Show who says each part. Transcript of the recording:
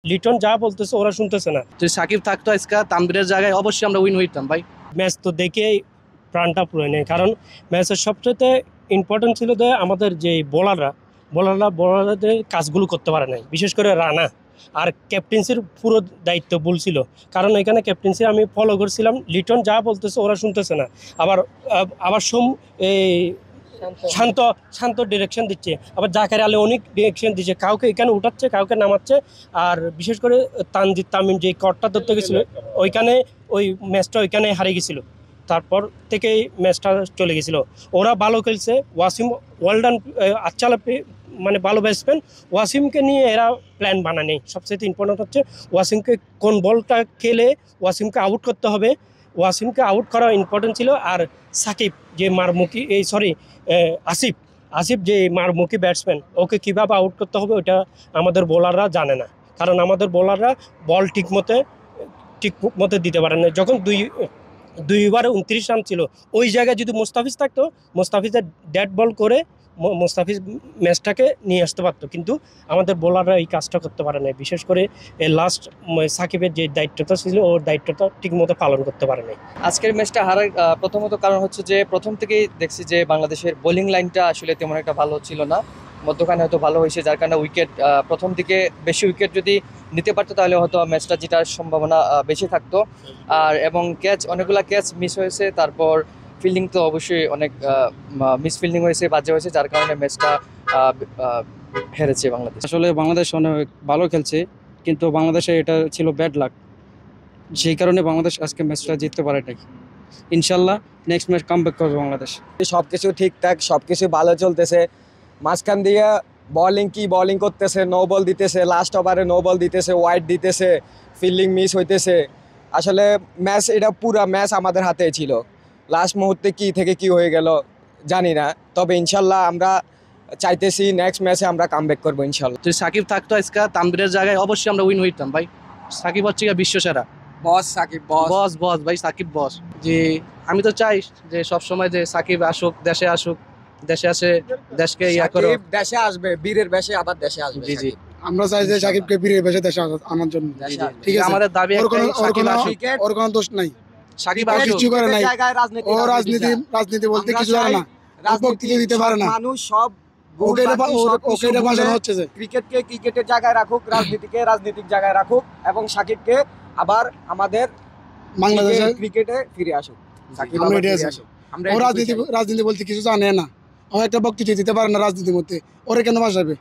Speaker 1: লিটন যা বলতেছে ওরা শুনতেছে না।
Speaker 2: যদি সাকিব থাকতো আজকে তানভীরের জায়গায় অবশ্যই আমরা উইন হইতাম ভাই।
Speaker 1: ম্যাচ তো দেখেই প্রাণটা পুরো নেই, কারণ ম্যাচের সবচেয়ে ইম্পর্টেন্ট ছিল যে আমাদের যে বোলারদের কাজগুলো করতে পারে নাই, বিশেষ করে রানা। আর ক্যাপ্টেন্সির পুরো দায়িত্ব ভুল ছিল, কারণ এখানে ক্যাপ্টেন্সি আমি ফলো করছিলাম, লিটন যা বলতেছে ওরা শুনতেছে না। আবার আবার এই শান্ত শান্ত ডিরেকশন দিচ্ছে, আবার জাকের আলী অনেক ডিরেকশন দিচ্ছে, কাউকে এখানে উঠাচ্ছে কাউকে নামাচ্ছে। আর বিশেষ করে তানজিদ তামিম যে কটটা ধরতে গেছিল ওইখানে, ওই ম্যাচটা ওইখানে হারিয়ে গেছিলো। তারপর থেকেই ম্যাচটা চলে গেছিল। ওরা ভালো খেলছে, ওয়াসিম ওয়েল ডান, আচ্ছা মানে ভালো ব্যাটসম্যান। ওয়াসিমকে নিয়ে এরা প্ল্যান বানায়নি। সবচেয়ে ইম্পর্টেন্ট হচ্ছে ওয়াসিমকে কোন বলটা খেলে ওয়াসিমকে আউট করতে হবে, ওয়াসিমকে আউট করা ইম্পর্টেন্ট ছিল। আর সাকিব যে মারমুখী আসিফ আসিফ যে মারমুখী ব্যাটসম্যান, ওকে কীভাবে আউট করতে হবে ওটা আমাদের বোলাররা জানে না, কারণ আমাদের বোলাররা বল ঠিক মতো দিতে পারে না। যখন দুইবারে 29 রান ছিল, ওই জায়গায় যদি মোস্তাফিজ থাকতো, মোস্তাফিজের ডেড বল করে মোস্তাফিজ ম্যাচটাকে নিয়ে আসতে পারতো, কিন্তু আমাদের বোলাররা এই কাজটা করতে পারে না। বিশেষ করে লাস্ট সাকিবের যে দায়িত্বটা ছিল ওর দায়িত্বটা ঠিকমতো পালন করতে পারে নাই।
Speaker 3: আজকের ম্যাচটা হারার প্রথমত কারণ হচ্ছে যে প্রথম থেকেই দেখছি যে বাংলাদেশের বোলিং লাইনটা আসলে তেমন একটা ভালো ছিল না। মধ্যখানে হয়তো ভালো হয়েছে, যার কারণে উইকেট প্রথম দিকে বেশি উইকেট যদি নিতে পারতো তাহলে হয়তো ম্যাচটা জেতার সম্ভাবনা বেশি থাকতো। আর এবং অনেকগুলা ক্যাচ মিস হয়েছে, তারপর ফিল্ডিং তো অবশ্যই অনেক মিস ফিল্ডিং হয়েছে, বাজে হয়েছে, যার কারণে ম্যাচটা হেরেছে বাংলাদেশ।
Speaker 4: আসলে বাংলাদেশ অনেক ভালো খেলছে, কিন্তু বাংলাদেশে এটা ছিল ব্যাড লাক, সেই কারণে বাংলাদেশ আজকে ম্যাচটা জিততে পারে নাই। ইনশাল্লাহ নেক্সট ম্যাচ কামব্যাক করবে বাংলাদেশ।
Speaker 5: সব কিছু ঠিকঠাক, সব কিছু ভালো চলতেছে। মাঝখান দিয়ে বোলিং করতেছে, নো বল দিতেছে, লাস্ট ওভারে নো বল দিতেছে, ওয়াইড দিতেছে, ফিল্ডিং মিস হইতেছে। আসলে এটা পুরা ম্যাচ আমাদের হাতে ছিল। লাস্ট মুহূর্তে কি থেকে কি হয়ে গেল জানি না, তবে ইনশাল্লাহ আমরা চাইতেছি নেক্সট ম্যাচে আমরা কামব্যাক করবো ইনশাল্লাহ।
Speaker 2: যদি সাকিব থাকতো আজকে তানভীরের জায়গায় অবশ্যই আমরা উইন হইতাম ভাই। সাকিব হচ্ছে বিশ্ব সেরা
Speaker 5: বস, সাকিব
Speaker 2: বস বস ভাই, সাকিব বস। যে আমি তো চাই যে সবসময় যে সাকিব আসুক, দেশে আসে, দেশকে করো।
Speaker 5: দেশে আসবে, বীরের বেশে আবার দেশে আসবে।
Speaker 2: জি জি,
Speaker 6: আমরা চাই যে সাকিবকে বীরের বেশে দেশে আনার জন্য। ঠিক আছে,
Speaker 2: আমাদের দাবি
Speaker 6: ওর কোনো দোষ নাই,
Speaker 2: সাকিব আসুক।
Speaker 6: কিছু করে নাই। ও রাজনীতি বলতে কিছু জানে না, বক্তৃতা দিতে পারে না।
Speaker 5: মানুষ সব
Speaker 6: হচ্ছে যে
Speaker 5: ক্রিকেটকে ক্রিকেটের জায়গায় রাখুক, রাজনীতিকে রাজনীতিক জায়গায় রাখুক, এবং সাকিবকে আবার আমাদের
Speaker 6: বাংলাদেশের
Speaker 5: ক্রিকেটে ফিরে আসুক। সাকিব
Speaker 6: আমরা
Speaker 5: আবার
Speaker 6: এটাই
Speaker 5: ফিরে
Speaker 6: আছি।
Speaker 5: আসুক।
Speaker 6: ও রাজনীতি বলতে কিছু জানে না, ও একটা বক্তৃতা দিতে পারে না রাজনীতির মধ্যে, ওরে কেন বাসাবে?